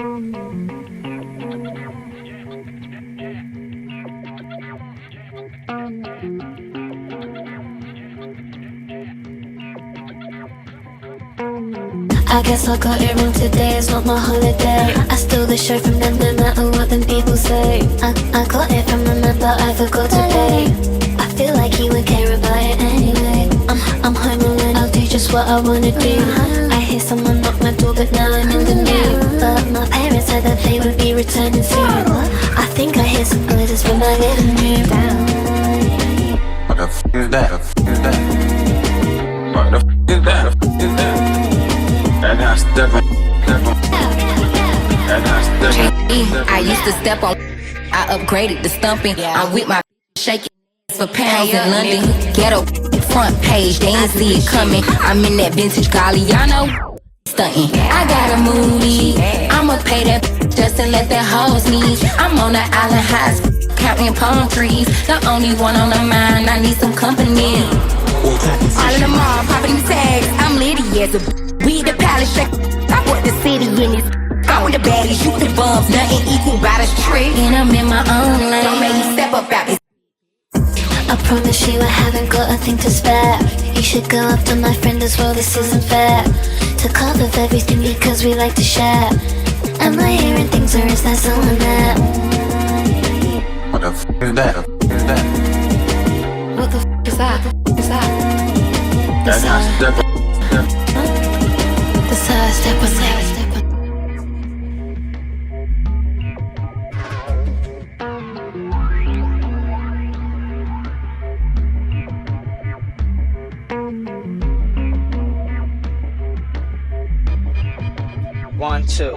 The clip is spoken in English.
I guess I got it wrong, today is not my holiday. I stole the show from them no matter what them people say. I got it from a man but I forgot to pay. I feel like he would care about it anyway. I'm home alone, I'll do just what I wanna do. I hear someone knock my door but now I'm in the mood. But my parents said that they would be returning soon. I think I hear some noises from my living room. What the f*** is that? What the f*** is that? And I step on. I used to step on. I upgraded the stumping. I'm with my shaking for pounds in London. Ghetto front page, they ain't see it coming. I'm in that vintage Galliano stunting. I got a moody. I'ma pay that just to let that hoe sneeze. I'm on the island highs, counting palm trees. The only one on the mind, I need some company. All in the mall, popping the tags. I'm litty as a we the palace shake. I put the city in this. I with the baddies, you the bums. Nothing equal by the trick. And I'm in my own lane. Don't make me step up out this. I promise you I haven't got a thing to spare. You should go after my friend as well, this isn't fair. Took half of everything because we like to share. Am I hearing things or is there someone there? What the f*** is that? What the f*** is that? Is that? This how I step on. This how I step on. One, two.